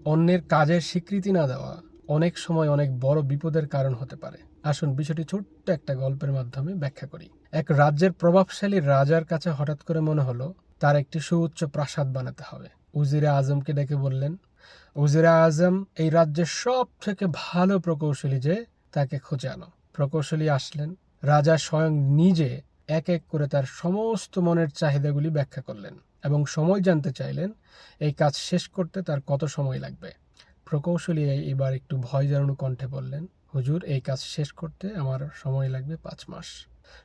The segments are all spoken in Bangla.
অন্যের কাজের স্বীকৃতি না দেওয়া অনেক সময় অনেক বড় বিপদের কারণ হতে পারে। আসুন বিষয়টি ছোট্ট একটা গল্পের মাধ্যমে ব্যাখ্যা করি। এক রাজ্যের প্রভাবশালী রাজার কাছে হঠাৎ করে মনে হলো তার একটি সুউচ্চ প্রাসাদ বানাতে হবে। উজিরে আজমকে ডেকে বললেন, উজিরে আজম, এই রাজ্যের সব থেকে ভালো প্রকৌশলী যে, তাকে খুঁজে আনো। প্রকৌশলী আসলেন। রাজা স্বয়ং নিজে এক এক করে তার সমস্ত মনের চাহিদাগুলি ব্যাখ্যা করলেন এবং সময় জানতে চাইলেন এই কাজ শেষ করতে তার কত সময় লাগবে। প্রকৌশলী এবার একটু ভয় জানানো কণ্ঠে বললেন, হুজুর, এই কাজ শেষ করতে আমার সময় লাগবে 5 মাস।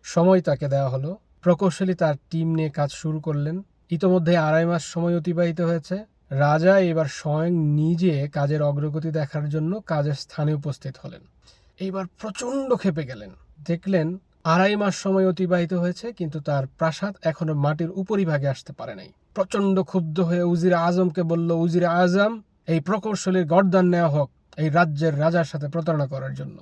সময় তাকে দেওয়া হলো। প্রকৌশলী তার টিম নিয়ে কাজ শুরু করলেন। ইতোমধ্যে 2.5 মাস সময় অতিবাহিত হয়েছে। রাজা এবার স্বয়ং নিজে কাজের অগ্রগতি দেখার জন্য কাজের স্থানে উপস্থিত হলেন। এইবার প্রচণ্ড ক্ষেপে গেলেন। দেখলেন 2.5 মাস সময় অতিবাহিত হয়েছে, কিন্তু তার প্রাসাদ এখনো মাটির উপরিভাগে আসতে পারে নাই। প্রচণ্ড ক্ষুব্ধ হয়ে উজিরে আজমকে বলল, উজিরে আজম, এই প্রকৌশলীর গর্দান নেওয়া হোক এই রাজ্যের রাজার সাথে প্রতারণা করার জন্য,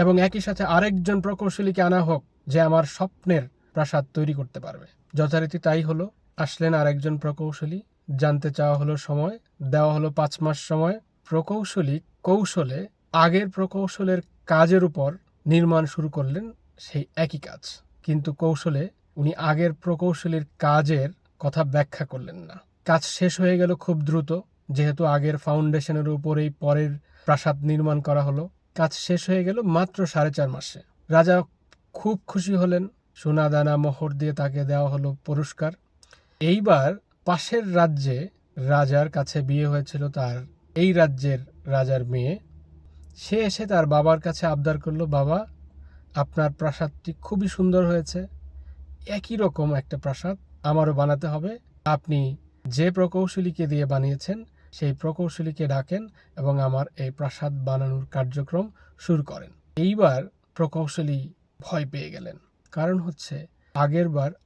এবং একই সাথে আরেকজন প্রকৌশলীকে আনা হোক যে আমার স্বপ্নের প্রাসাদ তৈরি করতে পারবে। যথারীতি তাই হলো। আসলেন আরেকজন প্রকৌশলী। জানতে চাওয়া হলো সময়, দেওয়া হলো 5 মাস সময়। প্রকৌশলী কৌশলে আগের প্রকৌশলের কাজের উপর নির্মাণ শুরু করলেন, সেই একই কাজ, কিন্তু কৌশলে উনি আগের প্রকৌশলীর কাজের কথা ব্যাখ্যা করলেন না। কাজ শেষ হয়ে গেল খুব দ্রুত, যেহেতু আগের ফাউন্ডেশনের উপরেই পরের প্রাসাদ নির্মাণ করা হলো। কাজ শেষ হয়ে গেল মাত্র 4.5 মাসে। রাজা খুব খুশি হলেন। সোনা দানা মোহর দিয়ে তাকে দেওয়া হলো পুরস্কার। এইবার পাশের রাজ্যে রাজার কাছে বিয়ে হয়েছিল তার এই রাজ্যের রাজার মেয়ে। সে এসে তার বাবার কাছে আবদার করলো, বাবা, আপনার প্রাসাদটি খুবই সুন্দর হয়েছে, একই রকম একটা প্রাসাদ আমারও বানাতে হবে। আপনি যে প্রকৌশলীকে দিয়ে বানিয়েছেন সেই প্রকৌশলীকে ডাকেন এবং আমার এই প্রাসাদ বানানোর কার্যক্রম শুরু করেন। এইবার প্রকৌশলী ভয় পেয়ে গেলেন। কারণ হচ্ছে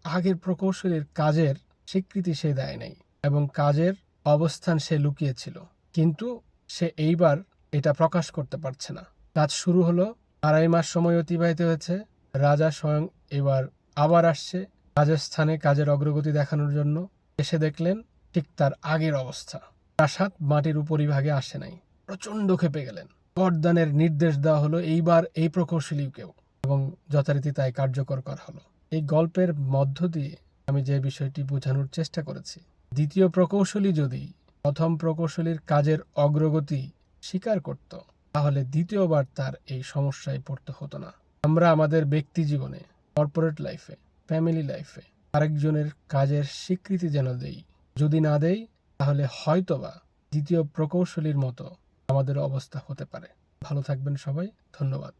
আগের প্রকৌশলীর কাজের স্বীকৃতি সে দেয় নাই এবং কাজের অবস্থান সে লুকিয়েছিল, কিন্তু সে এইবার এটা প্রকাশ করতে পারছে না। কাজ শুরু হলো। 2.5 মাস সময় অতিবাহিত হয়েছে। রাজা স্বয়ং এবার আবার আসছে কাজের স্থানে কাজের অগ্রগতি দেখানোর জন্য। এসে দেখলেন ঠিক তার আগের অবস্থা, প্রাসাদ মাটির উপরিভাগে আসে নাই। প্রচণ্ড ক্ষেপে গেলেন। গর্দানের নির্দেশ দেওয়া হলো এইবার এই প্রকৌশলীকেও, এবং যথারীতি তাই কার্যকর করা হলো। এই গল্পের মধ্য দিয়ে আমি যে বিষয়টি বোঝানোর চেষ্টা করেছি, দ্বিতীয় প্রকৌশলী যদি প্রথম প্রকৌশলীর কাজের অগ্রগতি স্বীকার করত, তাহলে দ্বিতীয়বার তার এই সমস্যায় পড়তে হতো না। আমরা আমাদের ব্যক্তি জীবনে, কর্পোরেট লাইফে, ফ্যামিলি লাইফে আরেকজনের কাজের স্বীকৃতি যেন দেই। যদি না দেই, তাহলে হয়তোবা দ্বিতীয় প্রকৌশলীর মতো আমাদের অবস্থা হতে পারে। ভালো থাকবেন সবাই। ধন্যবাদ।